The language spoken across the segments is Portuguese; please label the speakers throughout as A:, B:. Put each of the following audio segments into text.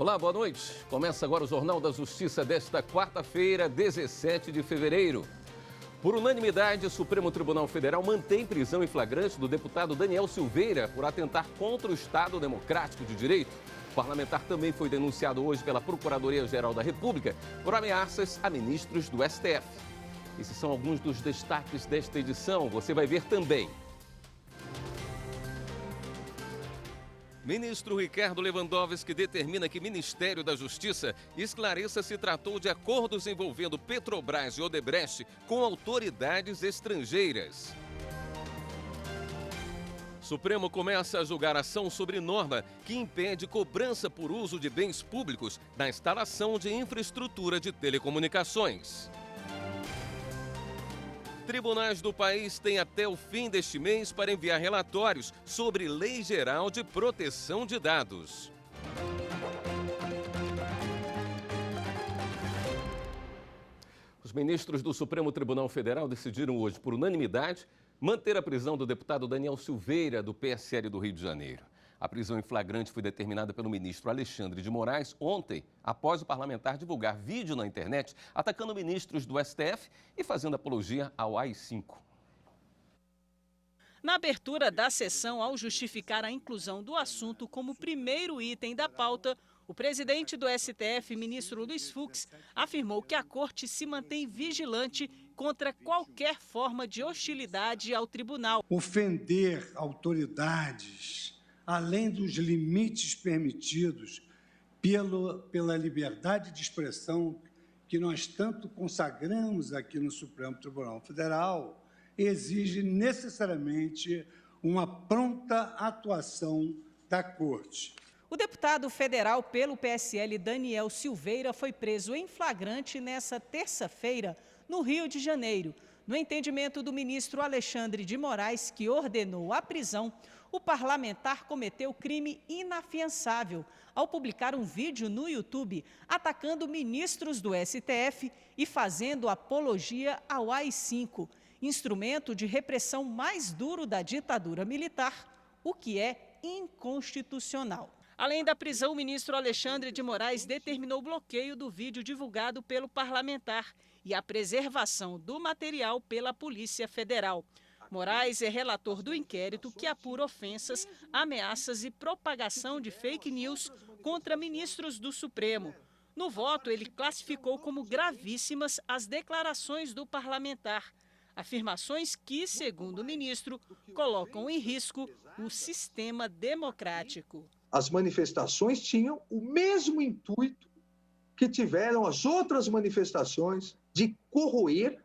A: Olá, boa noite. Começa agora o Jornal da Justiça desta quarta-feira, 17 de fevereiro. Por unanimidade, o Supremo Tribunal Federal mantém prisão em flagrante do deputado Daniel Silveira por atentar contra o Estado Democrático de Direito. O parlamentar também foi denunciado hoje pela Procuradoria-Geral da República por ameaças a ministros do STF. Esses são alguns dos destaques desta edição. Você vai ver também. Ministro Ricardo Lewandowski determina que o Ministério da Justiça esclareça se tratou de acordos envolvendo Petrobras e Odebrecht com autoridades estrangeiras. Supremo começa a julgar ação sobre norma que impede cobrança por uso de bens públicos na instalação de infraestrutura de telecomunicações. Tribunais do país têm até o fim deste mês para enviar relatórios sobre Lei Geral de Proteção de Dados. Os ministros do Supremo Tribunal Federal decidiram hoje, por unanimidade, manter a prisão do deputado Daniel Silveira, do PSL do Rio de Janeiro. A prisão em flagrante foi determinada pelo ministro Alexandre de Moraes ontem, após o parlamentar divulgar vídeo na internet atacando ministros do STF e fazendo apologia ao AI-5.
B: Na abertura da sessão, ao justificar a inclusão do assunto como primeiro item da pauta, o presidente do STF, ministro Luiz Fux, afirmou que a corte se mantém vigilante contra qualquer forma de hostilidade ao tribunal.
C: Ofender autoridades, além dos limites permitidos pela liberdade de expressão que nós tanto consagramos aqui no Supremo Tribunal Federal, exige necessariamente uma pronta atuação da Corte.
B: O deputado federal pelo PSL, Daniel Silveira, foi preso em flagrante nesta terça-feira, no Rio de Janeiro. No entendimento do ministro Alexandre de Moraes, que ordenou a prisão, o parlamentar cometeu crime inafiançável ao publicar um vídeo no YouTube atacando ministros do STF e fazendo apologia ao AI-5, instrumento de repressão mais duro da ditadura militar, o que é inconstitucional. Além da prisão, o ministro Alexandre de Moraes determinou o bloqueio do vídeo divulgado pelo parlamentar e a preservação do material pela Polícia Federal. Moraes é relator do inquérito que apura ofensas, ameaças e propagação de fake news contra ministros do Supremo. No voto, ele classificou como gravíssimas as declarações do parlamentar. Afirmações que, segundo o ministro, colocam em risco o sistema democrático.
D: As manifestações tinham o mesmo intuito que tiveram as outras manifestações de corroer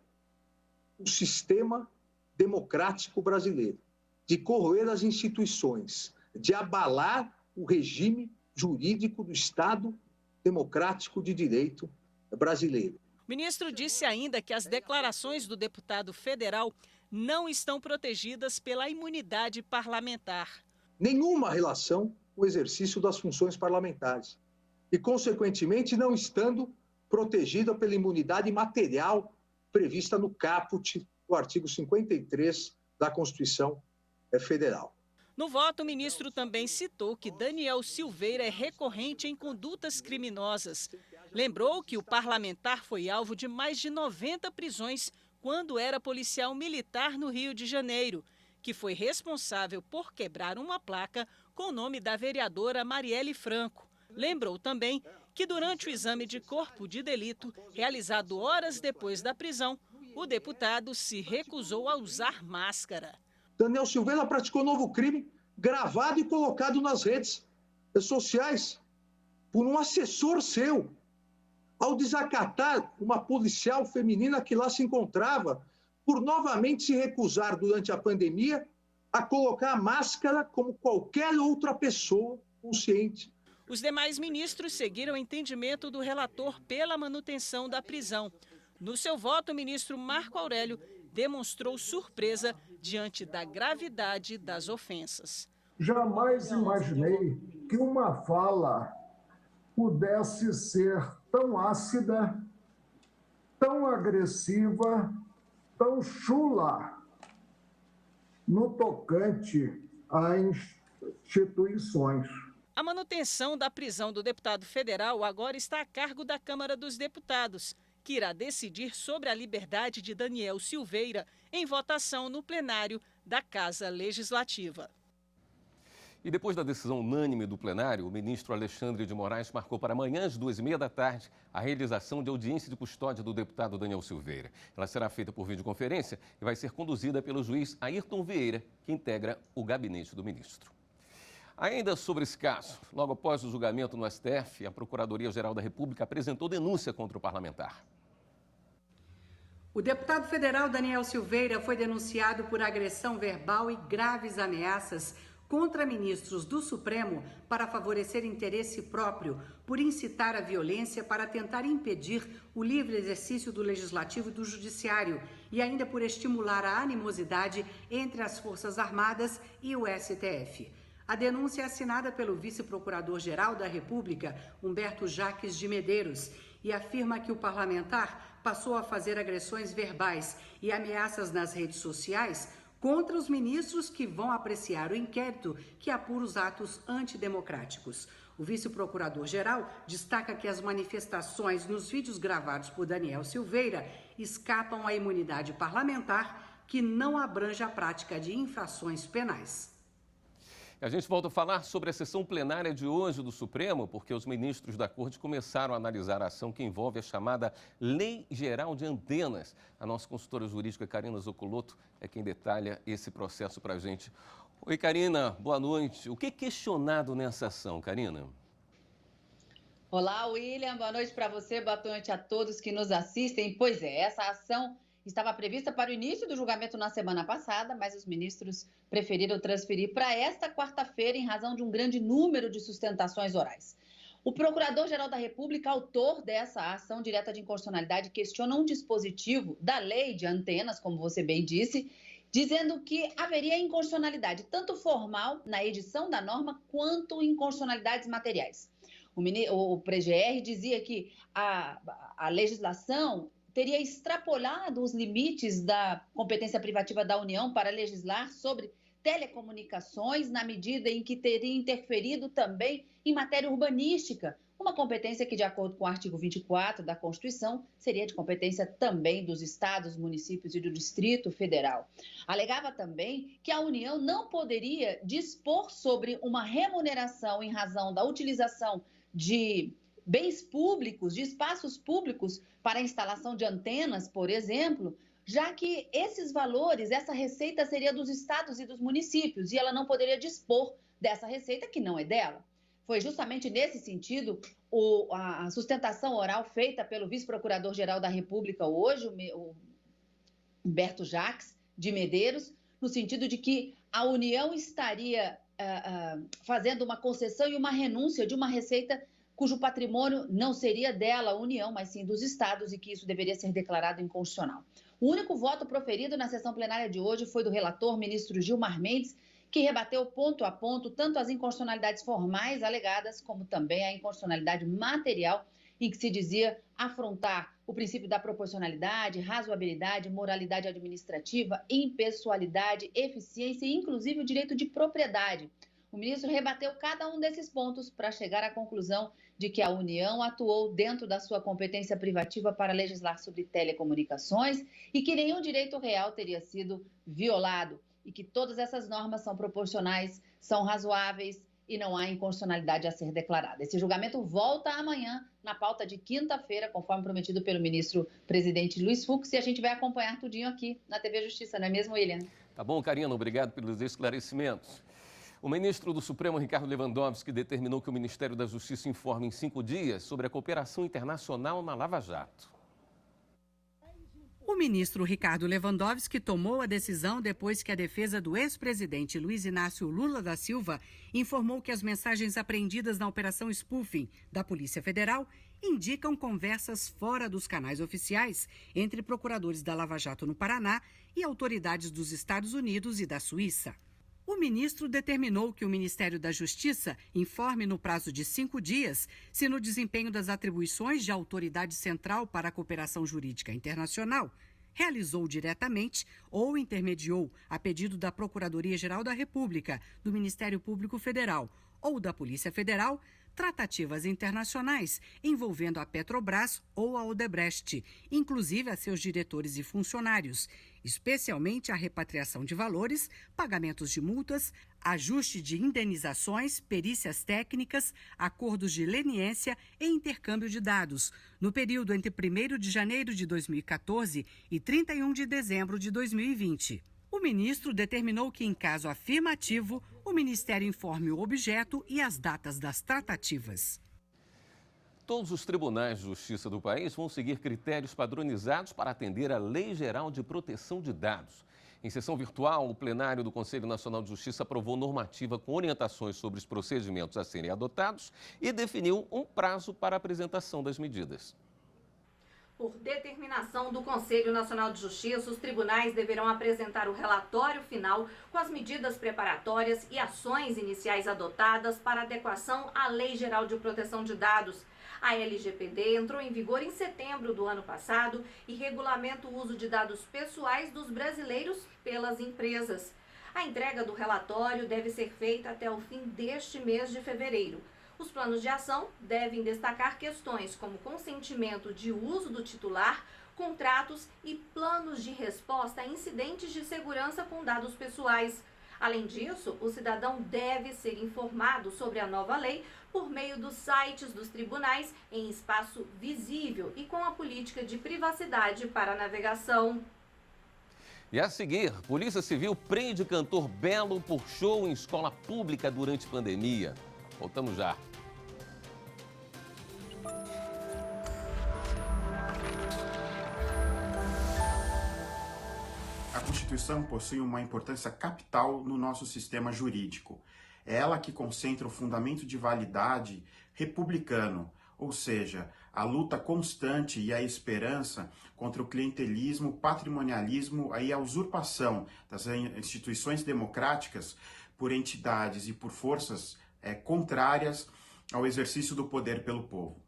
D: o sistema democrático brasileiro, de corroer as instituições, de abalar o regime jurídico do Estado democrático de direito brasileiro.
B: O ministro disse ainda que as declarações do deputado federal não estão protegidas pela imunidade parlamentar.
D: Nenhuma relação com o exercício das funções parlamentares e, consequentemente, não estando protegida pela imunidade material prevista no caput do artigo 53 da Constituição Federal.
B: No voto, o ministro também citou que Daniel Silveira é recorrente em condutas criminosas. Lembrou que o parlamentar foi alvo de mais de 90 prisões quando era policial militar no Rio de Janeiro, que foi responsável por quebrar uma placa com o nome da vereadora Marielle Franco. Lembrou também que durante o exame de corpo de delito, realizado horas depois da prisão, o deputado se recusou a usar máscara.
D: Daniel Silveira praticou novo crime, gravado e colocado nas redes sociais por um assessor seu, ao desacatar uma policial feminina que lá se encontrava, por novamente se recusar durante a pandemia a colocar a máscara como qualquer outra pessoa consciente.
B: Os demais ministros seguiram o entendimento do relator pela manutenção da prisão. No seu voto, o ministro Marco Aurélio demonstrou surpresa diante da gravidade das ofensas.
E: Jamais imaginei que uma fala pudesse ser tão ácida, tão agressiva, tão chula no tocante a instituições.
B: A manutenção da prisão do deputado federal agora está a cargo da Câmara dos Deputados, que irá decidir sobre a liberdade de Daniel Silveira em votação no plenário da Casa Legislativa.
A: E depois da decisão unânime do plenário, o ministro Alexandre de Moraes marcou para amanhã, às 14h30, a realização de audiência de custódia do deputado Daniel Silveira. Ela será feita por videoconferência e vai ser conduzida pelo juiz Ayrton Vieira, que integra o gabinete do ministro. Ainda sobre esse caso, logo após o julgamento no STF, a Procuradoria-Geral da República apresentou denúncia contra o parlamentar.
F: O deputado federal Daniel Silveira foi denunciado por agressão verbal e graves ameaças contra ministros do Supremo para favorecer interesse próprio, por incitar a violência para tentar impedir o livre exercício do Legislativo e do Judiciário e ainda por estimular a animosidade entre as Forças Armadas e o STF. A denúncia é assinada pelo vice-procurador-geral da República, Humberto Jacques de Medeiros, e afirma que o parlamentar passou a fazer agressões verbais e ameaças nas redes sociais contra os ministros que vão apreciar o inquérito que apura os atos antidemocráticos. O vice-procurador-geral destaca que as manifestações nos vídeos gravados por Daniel Silveira escapam à imunidade parlamentar, que não abrange a prática de infrações penais.
A: A gente volta a falar sobre a sessão plenária de hoje do Supremo, porque os ministros da Corte começaram a analisar a ação que envolve a chamada Lei Geral de Antenas. A nossa consultora jurídica, Karina Zoccoloto, é quem detalha esse processo para a gente. Oi, Karina, boa noite. O que é questionado nessa ação, Karina?
G: Olá, William, boa noite para você, boa noite a todos que nos assistem. Pois é, essa ação estava prevista para o início do julgamento na semana passada, mas os ministros preferiram transferir para esta quarta-feira em razão de um grande número de sustentações orais. O Procurador-Geral da República, autor dessa ação direta de inconstitucionalidade, questiona um dispositivo da Lei de Antenas, como você bem disse, dizendo que haveria inconstitucionalidade tanto formal na edição da norma quanto inconstitucionalidades materiais. O PGR dizia que a legislação teria extrapolado os limites da competência privativa da União para legislar sobre telecomunicações, na medida em que teria interferido também em matéria urbanística, uma competência que, de acordo com o artigo 24 da Constituição, seria de competência também dos estados, municípios e do Distrito Federal. Alegava também que a União não poderia dispor sobre uma remuneração em razão da utilização de bens públicos, de espaços públicos para a instalação de antenas, por exemplo, já que esses valores, essa receita seria dos estados e dos municípios e ela não poderia dispor dessa receita que não é dela. Foi justamente nesse sentido a sustentação oral feita pelo vice-procurador-geral da República hoje, o Humberto Jacques de Medeiros, no sentido de que a União estaria fazendo uma concessão e uma renúncia de uma receita cujo patrimônio não seria dela, a União, mas sim dos estados, e que isso deveria ser declarado inconstitucional. O único voto proferido na sessão plenária de hoje foi do relator, ministro Gilmar Mendes, que rebateu ponto a ponto tanto as inconstitucionalidades formais alegadas, como também a inconstitucionalidade material, em que se dizia afrontar o princípio da proporcionalidade, razoabilidade, moralidade administrativa, impessoalidade, eficiência e, inclusive, o direito de propriedade. O ministro rebateu cada um desses pontos para chegar à conclusão de que a União atuou dentro da sua competência privativa para legislar sobre telecomunicações e que nenhum direito real teria sido violado e que todas essas normas são proporcionais, são razoáveis e não há inconstitucionalidade a ser declarada. Esse julgamento volta amanhã na pauta de quinta-feira, conforme prometido pelo ministro presidente Luiz Fux, e a gente vai acompanhar tudinho aqui na TV Justiça, não é mesmo, William?
A: Tá bom, Karina, obrigado pelos esclarecimentos. O ministro do Supremo, Ricardo Lewandowski, determinou que o Ministério da Justiça informe em 5 dias sobre a cooperação internacional na Lava Jato.
H: O ministro Ricardo Lewandowski tomou a decisão depois que a defesa do ex-presidente Luiz Inácio Lula da Silva informou que as mensagens apreendidas na Operação Spoofing da Polícia Federal indicam conversas fora dos canais oficiais entre procuradores da Lava Jato no Paraná e autoridades dos Estados Unidos e da Suíça. O ministro determinou que o Ministério da Justiça informe no prazo de 5 dias se no desempenho das atribuições de autoridade central para a cooperação jurídica internacional realizou diretamente ou intermediou, a pedido da Procuradoria-Geral da República, do Ministério Público Federal ou da Polícia Federal, tratativas internacionais envolvendo a Petrobras ou a Odebrecht, inclusive a seus diretores e funcionários, especialmente a repatriação de valores, pagamentos de multas, ajuste de indenizações, perícias técnicas, acordos de leniência e intercâmbio de dados, no período entre 1º de janeiro de 2014 e 31 de dezembro de 2020. O ministro determinou que, em caso afirmativo, o Ministério informe o objeto e as datas das tratativas.
A: Todos os tribunais de justiça do país vão seguir critérios padronizados para atender à Lei Geral de Proteção de Dados. Em sessão virtual, o plenário do Conselho Nacional de Justiça aprovou normativa com orientações sobre os procedimentos a serem adotados e definiu um prazo para a apresentação das medidas.
I: Por determinação do Conselho Nacional de Justiça, os tribunais deverão apresentar o relatório final com as medidas preparatórias e ações iniciais adotadas para adequação à Lei Geral de Proteção de Dados. A LGPD entrou em vigor em setembro do ano passado e regulamenta o uso de dados pessoais dos brasileiros pelas empresas. A entrega do relatório deve ser feita até o fim deste mês de fevereiro. Os planos de ação devem destacar questões como consentimento de uso do titular, contratos e planos de resposta a incidentes de segurança com dados pessoais. Além disso, o cidadão deve ser informado sobre a nova lei por meio dos sites dos tribunais em espaço visível e com a política de privacidade para a navegação.
A: E a seguir, Polícia Civil prende cantor Belo por show em escola pública durante pandemia. Voltamos já.
J: A Constituição possui uma importância capital no nosso sistema jurídico. É ela que concentra o fundamento de validade republicano, ou seja, a luta constante e a esperança contra o clientelismo, patrimonialismo e a usurpação das instituições democráticas por entidades e por forças contrárias ao exercício do poder pelo povo.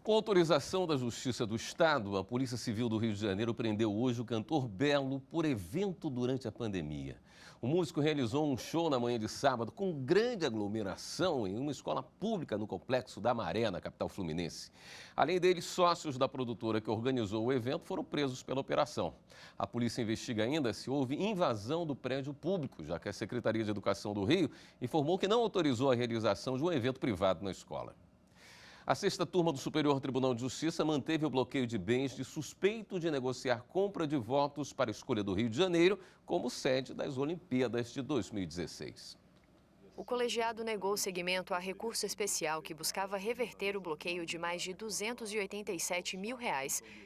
A: Com autorização da Justiça do Estado, a Polícia Civil do Rio de Janeiro prendeu hoje o cantor Belo por evento durante a pandemia. O músico realizou um show na manhã de sábado com grande aglomeração em uma escola pública no Complexo da Maré, na capital fluminense. Além dele, sócios da produtora que organizou o evento foram presos pela operação. A polícia investiga ainda se houve invasão do prédio público, já que a Secretaria de Educação do Rio informou que não autorizou a realização de um evento privado na escola. A 6ª turma do Superior Tribunal de Justiça manteve o bloqueio de bens de suspeito de negociar compra de votos para a escolha do Rio de Janeiro como sede das Olimpíadas de 2016.
K: O colegiado negou seguimento a recurso especial que buscava reverter o bloqueio de mais de R$287 mil,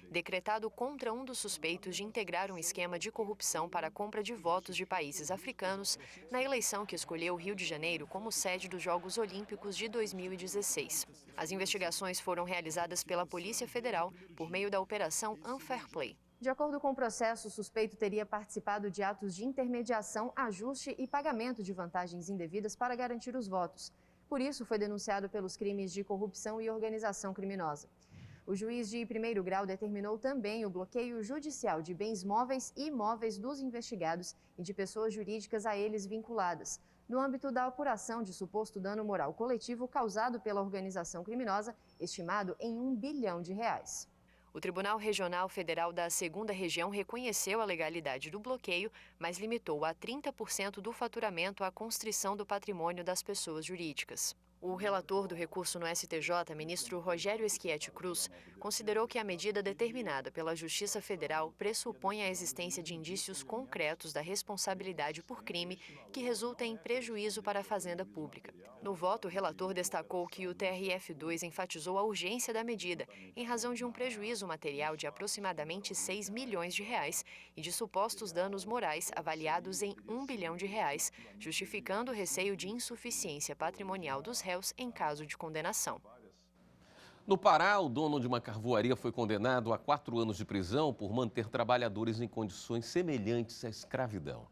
K: decretado contra um dos suspeitos de integrar um esquema de corrupção para a compra de votos de países africanos na eleição que escolheu o Rio de Janeiro como sede dos Jogos Olímpicos de 2016. As investigações foram realizadas pela Polícia Federal por meio da Operação Unfair Play.
L: De acordo com o processo, o suspeito teria participado de atos de intermediação, ajuste e pagamento de vantagens indevidas para garantir os votos. Por isso, foi denunciado pelos crimes de corrupção e organização criminosa. O juiz de primeiro grau determinou também o bloqueio judicial de bens móveis e imóveis dos investigados e de pessoas jurídicas a eles vinculadas, no âmbito da apuração de suposto dano moral coletivo causado pela organização criminosa, estimado em R$1 bilhão.
K: O Tribunal Regional Federal da 2ª Região reconheceu a legalidade do bloqueio, mas limitou a 30% do faturamento à constrição do patrimônio das pessoas jurídicas. O relator do recurso no STJ, ministro Rogério Schietti Cruz, considerou que a medida determinada pela Justiça Federal pressupõe a existência de indícios concretos da responsabilidade por crime que resulta em prejuízo para a Fazenda Pública. No voto, o relator destacou que o TRF2 enfatizou a urgência da medida em razão de um prejuízo material de aproximadamente R$6 milhões e de supostos danos morais avaliados em R$1 bilhão, justificando o receio de insuficiência patrimonial dos réus em caso de condenação.
A: No Pará, o dono de uma carvoaria foi condenado a 4 anos de prisão por manter trabalhadores em condições semelhantes à escravidão.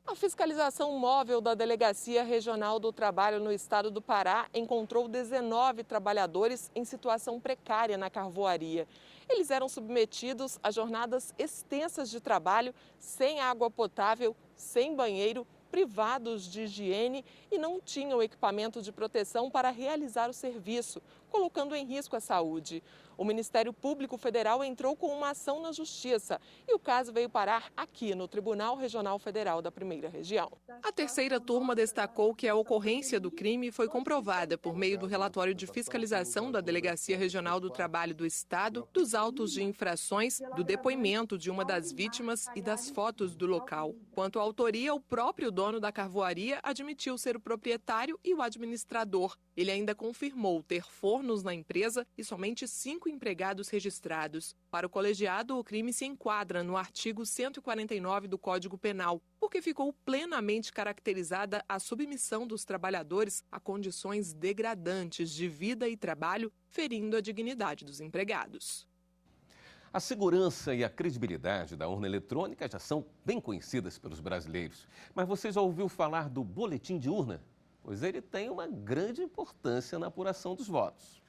M: A fiscalização móvel da Delegacia Regional do Trabalho no estado do Pará encontrou 19 trabalhadores em situação precária na carvoaria. Eles eram submetidos a jornadas extensas de trabalho, sem água potável, sem banheiro, privados de higiene e não tinham equipamento de proteção para realizar o serviço, colocando em risco a saúde. O Ministério Público Federal entrou com uma ação na Justiça e o caso veio parar aqui no Tribunal Regional Federal da Primeira Região. A terceira turma destacou que a ocorrência do crime foi comprovada por meio do relatório de fiscalização da Delegacia Regional do Trabalho do Estado, dos autos de infrações, do depoimento de uma das vítimas e das fotos do local. Quanto à autoria, o próprio dono da carvoaria admitiu ser o proprietário e o administrador. Ele ainda confirmou ter fornos na empresa e somente 5 empregados registrados. Para o colegiado, o crime se enquadra no artigo 149 do Código Penal, porque ficou plenamente caracterizada a submissão dos trabalhadores a condições degradantes de vida e trabalho, ferindo a dignidade dos empregados.
A: A segurança e a credibilidade da urna eletrônica já são bem conhecidas pelos brasileiros. Mas você já ouviu falar do boletim de urna? Pois ele tem uma grande importância na apuração dos votos.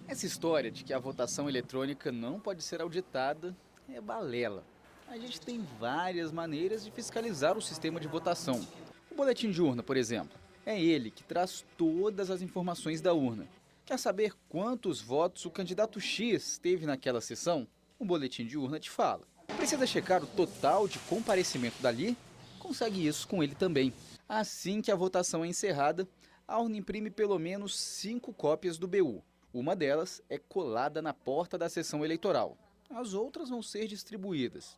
N: Essa história de que a votação eletrônica não pode ser auditada é balela. A gente tem várias maneiras de fiscalizar o sistema de votação. O boletim de urna, por exemplo, é ele que traz todas as informações da urna. Quer saber quantos votos o candidato X teve naquela sessão? O boletim de urna te fala. Precisa checar o total de comparecimento dali? Consegue isso com ele também. Assim que a votação é encerrada, a urna imprime pelo menos 5 cópias do BU. Uma delas é colada na porta da sessão eleitoral. As outras vão ser distribuídas.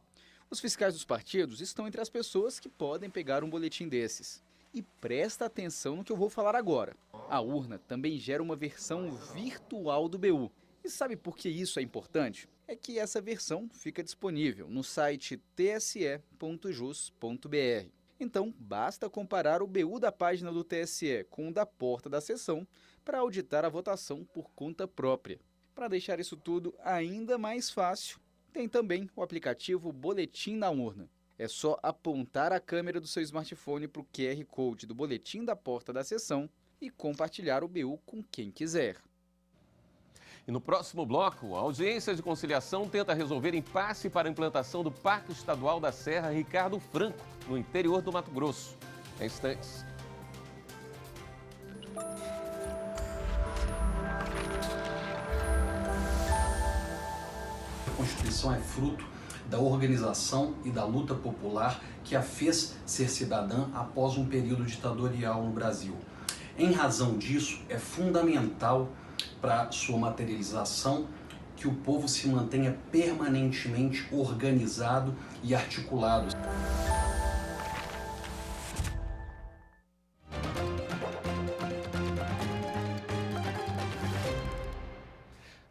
N: Os fiscais dos partidos estão entre as pessoas que podem pegar um boletim desses. E presta atenção no que eu vou falar agora. A urna também gera uma versão virtual do BU. E sabe por que isso é importante? É que essa versão fica disponível no site tse.jus.br. Então, basta comparar o BU da página do TSE com o da porta da sessão para auditar a votação por conta própria. Para deixar isso tudo ainda mais fácil, tem também o aplicativo Boletim na Urna. É só apontar a câmera do seu smartphone para o QR Code do boletim da porta da sessão e compartilhar o BU com quem quiser.
A: E no próximo bloco, a audiência de conciliação tenta resolver impasse para a implantação do Parque Estadual da Serra Ricardo Franco, no interior do Mato Grosso. Em instantes.
O: A Constituição é fruto da organização e da luta popular que a fez ser cidadã após um período ditatorial no Brasil. Em razão disso, é fundamental para sua materialização que o povo se mantenha permanentemente organizado e articulado.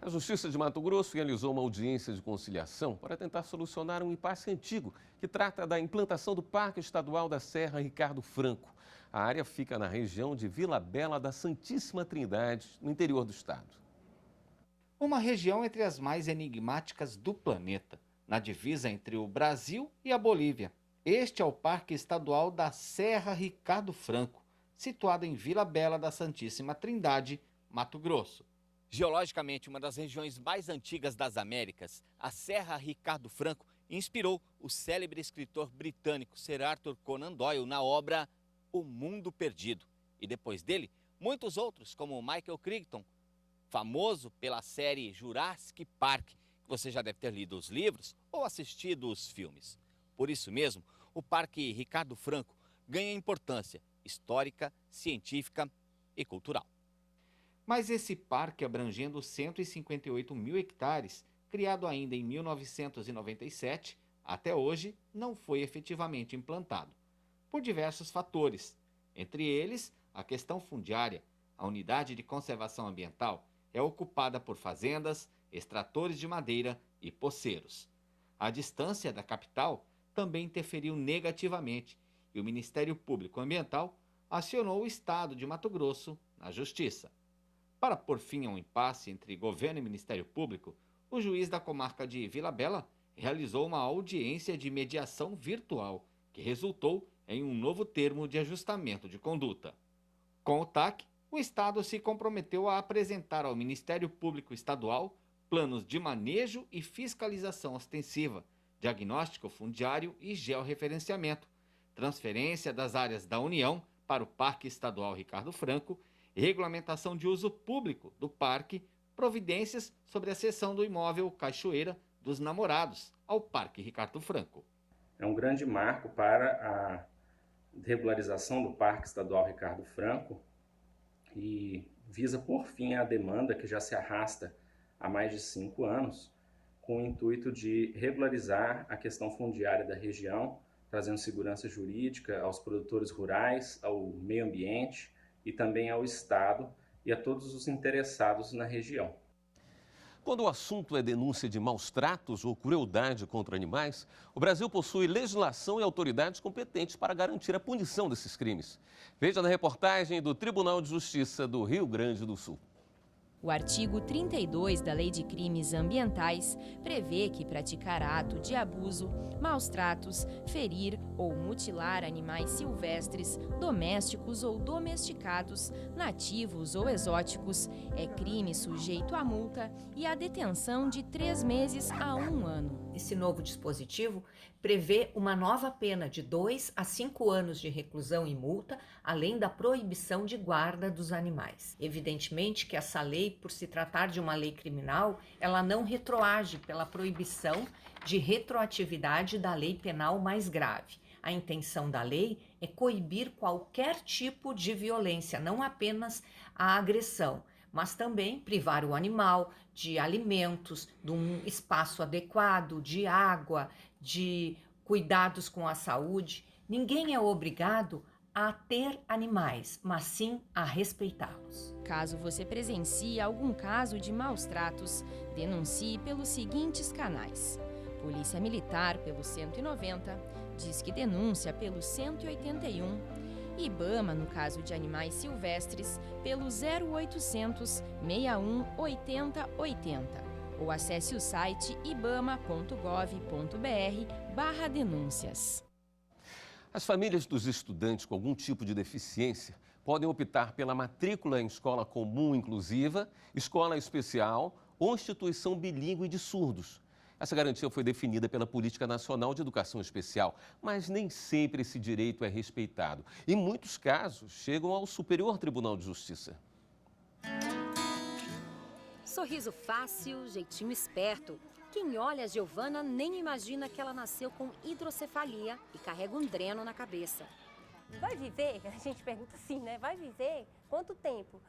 A: A Justiça de Mato Grosso realizou uma audiência de conciliação para tentar solucionar um impasse antigo que trata da implantação do Parque Estadual da Serra Ricardo Franco. A área fica na região de Vila Bela da Santíssima Trindade, no interior do estado.
P: Uma região entre as mais enigmáticas do planeta, na divisa entre o Brasil e a Bolívia. Este é o Parque Estadual da Serra Ricardo Franco, situado em Vila Bela da Santíssima Trindade, Mato Grosso.
Q: Geologicamente, uma das regiões mais antigas das Américas, a Serra Ricardo Franco inspirou o célebre escritor britânico Sir Arthur Conan Doyle na obra O Mundo Perdido. E depois dele, muitos outros, como Michael Crichton, famoso pela série Jurassic Park, que você já deve ter lido os livros ou assistido os filmes. Por isso mesmo, o Parque Ricardo Franco ganha importância histórica, científica e cultural.
P: Mas esse parque, abrangendo 158 mil hectares, criado ainda em 1997, até hoje não foi efetivamente implantado, por diversos fatores. Entre eles, a questão fundiária. A unidade de conservação ambiental é ocupada por fazendas, extratores de madeira e poceiros. A distância da capital também interferiu negativamente e o Ministério Público Ambiental acionou o Estado de Mato Grosso na Justiça. Para pôr fim a um impasse entre governo e Ministério Público, o juiz da comarca de Vila Bela realizou uma audiência de mediação virtual que resultou em um novo termo de ajustamento de conduta. Com o TAC, o Estado se comprometeu a apresentar ao Ministério Público Estadual planos de manejo e fiscalização ostensiva, diagnóstico fundiário e georreferenciamento, transferência das áreas da União para o Parque Estadual Ricardo Franco, regulamentação de uso público do parque, providências sobre a cessão do imóvel Cachoeira dos Namorados ao Parque Ricardo Franco.
R: É um grande marco para a regularização do Parque Estadual Ricardo Franco e visa por fim a demanda que já se arrasta há mais de 5 anos, com o intuito de regularizar a questão fundiária da região, trazendo segurança jurídica aos produtores rurais, ao meio ambiente e também ao Estado e a todos os interessados na região.
A: Quando o assunto é denúncia de maus tratos ou crueldade contra animais, o Brasil possui legislação e autoridades competentes para garantir a punição desses crimes. Veja na reportagem do Tribunal de Justiça do Rio Grande do Sul.
S: O artigo 32 da Lei de Crimes Ambientais prevê que praticar ato de abuso, maus tratos, ferir ou mutilar animais silvestres, domésticos ou domesticados, nativos ou exóticos, é crime sujeito à multa e à detenção de 3 meses a 1 ano.
T: Esse novo dispositivo prevê uma nova pena de 2 a 5 anos de reclusão e multa, além da proibição de guarda dos animais. Evidentemente que essa lei, por se tratar de uma lei criminal, ela não retroage pela proibição de retroatividade da lei penal mais grave. A intenção da lei é coibir qualquer tipo de violência, não apenas a agressão, mas também privar o animal de alimentos, de um espaço adequado, de água, de cuidados com a saúde. Ninguém é obrigado a ter animais, mas sim a respeitá-los.
S: Caso você presencie algum caso de maus tratos, denuncie pelos seguintes canais: Polícia Militar pelo 190, Disque Denúncia pelo 181, IBAMA, no caso de animais silvestres, pelo 0800 61 80 80. Ou acesse o site ibama.gov.br/denúncias.
A: As famílias dos estudantes com algum tipo de deficiência podem optar pela matrícula em escola comum inclusiva, escola especial ou instituição bilíngue de surdos. Essa garantia foi definida pela Política Nacional de Educação Especial, mas nem sempre esse direito é respeitado. Em muitos casos, chegam ao Superior Tribunal de Justiça.
U: Sorriso fácil, jeitinho esperto. Quem olha a Giovana nem imagina que ela nasceu com hidrocefalia e carrega um dreno na cabeça.
V: Vai viver? A gente pergunta assim, né? Vai viver? Quanto tempo?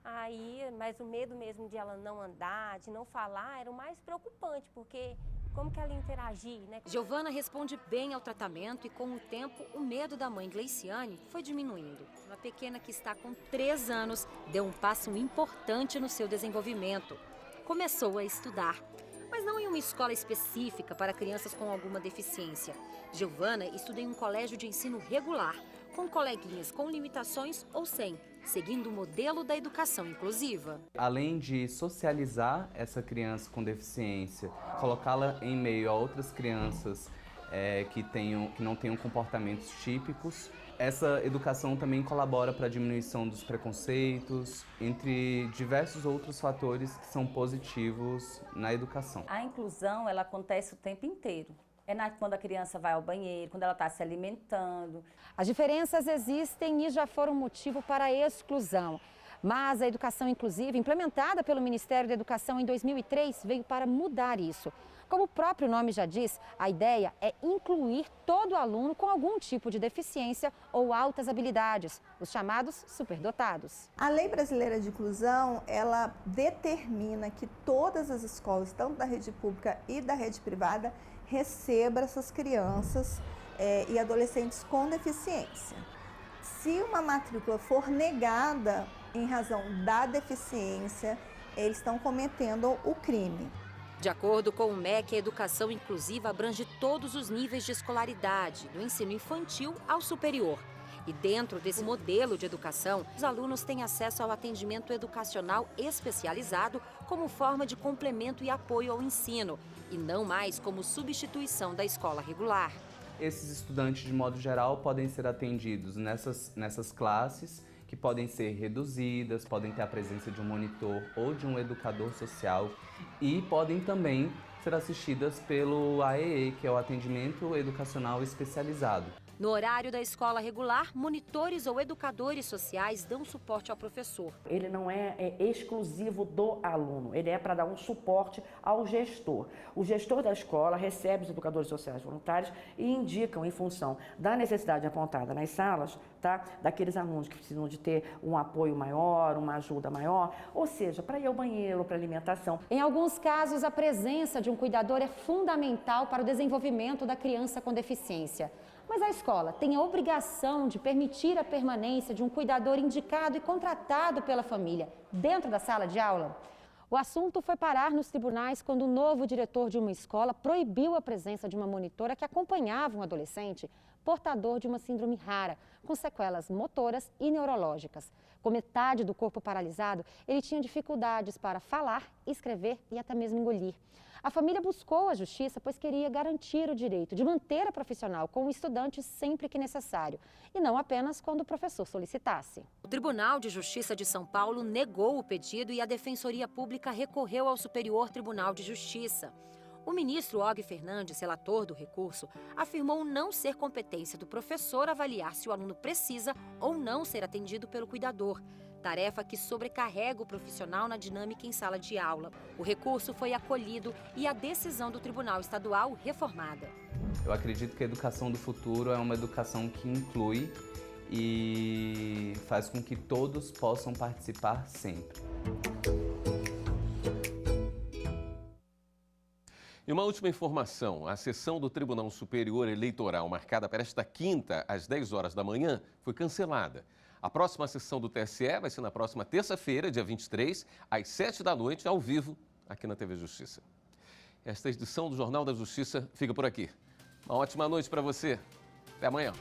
V: Aí, mas o medo mesmo de ela não andar, de não falar, era o mais preocupante, porque como que ela ia interagir, né?
U: Giovana responde bem ao tratamento e, com o tempo, o medo da mãe Gleiciane foi diminuindo. Uma pequena que está com 3 anos deu um passo importante no seu desenvolvimento. Começou a estudar, mas não em uma escola específica para crianças com alguma deficiência. Giovana estuda em um colégio de ensino regular, com coleguinhas com limitações ou sem, seguindo o modelo da educação inclusiva.
W: Além de socializar essa criança com deficiência, colocá-la em meio a outras crianças que não tenham comportamentos típicos, essa educação também colabora para a diminuição dos preconceitos, entre diversos outros fatores que são positivos na educação.
X: A inclusão, ela acontece o tempo inteiro. Quando a criança vai ao banheiro, quando ela está se alimentando.
Y: As diferenças existem e já foram motivo para a exclusão. Mas a educação inclusiva, implementada pelo Ministério da Educação em 2003, veio para mudar isso. Como o próprio nome já diz, a ideia é incluir todo aluno com algum tipo de deficiência ou altas habilidades, os chamados superdotados.
Z: A Lei Brasileira de Inclusão, ela determina que todas as escolas, tanto da rede pública e da rede privada, recebam essas crianças e adolescentes com deficiência. Se uma matrícula for negada em razão da deficiência, eles estão cometendo o crime.
U: De acordo com o MEC, a educação inclusiva abrange todos os níveis de escolaridade, do ensino infantil ao superior. E dentro desse modelo de educação, os alunos têm acesso ao atendimento educacional especializado como forma de complemento e apoio ao ensino, e não mais como substituição da escola regular.
W: Esses estudantes, de modo geral, podem ser atendidos nessas classes, que podem ser reduzidas, podem ter a presença de um monitor ou de um educador social e podem também ser assistidas pelo AEE, que é o Atendimento Educacional Especializado.
U: No horário da escola regular, monitores ou educadores sociais dão suporte ao professor.
B: Ele não é exclusivo do aluno, ele é para dar um suporte ao gestor. O gestor da escola recebe os educadores sociais voluntários e indicam, em função da necessidade apontada nas salas, tá, daqueles alunos que precisam de ter um apoio maior, uma ajuda maior, ou seja, para ir ao banheiro, para alimentação.
Y: Em alguns casos, a presença de um cuidador é fundamental para o desenvolvimento da criança com deficiência. Mas a escola tem a obrigação de permitir a permanência de um cuidador indicado e contratado pela família dentro da sala de aula? O assunto foi parar nos tribunais quando o novo diretor de uma escola proibiu a presença de uma monitora que acompanhava um adolescente portador de uma síndrome rara, com sequelas motoras e neurológicas. Com metade do corpo paralisado, ele tinha dificuldades para falar, escrever e até mesmo engolir. A família buscou a justiça, pois queria garantir o direito de manter a profissional com o estudante sempre que necessário, e não apenas quando o professor solicitasse.
U: O Tribunal de Justiça de São Paulo negou o pedido e a Defensoria Pública recorreu ao Superior Tribunal de Justiça. O ministro Og Fernandes, relator do recurso, afirmou não ser competência do professor avaliar se o aluno precisa ou não ser atendido pelo cuidador, tarefa que sobrecarrega o profissional na dinâmica em sala de aula. O recurso foi acolhido e a decisão do Tribunal Estadual reformada.
W: Eu acredito que a educação do futuro é uma educação que inclui e faz com que todos possam participar sempre.
A: E uma última informação, a sessão do Tribunal Superior Eleitoral, marcada para esta quinta, às 10 horas da manhã, foi cancelada. A próxima sessão do TSE vai ser na próxima terça-feira, dia 23, às 7 da noite, ao vivo, aqui na TV Justiça. Esta edição do Jornal da Justiça fica por aqui. Uma ótima noite para você. Até amanhã.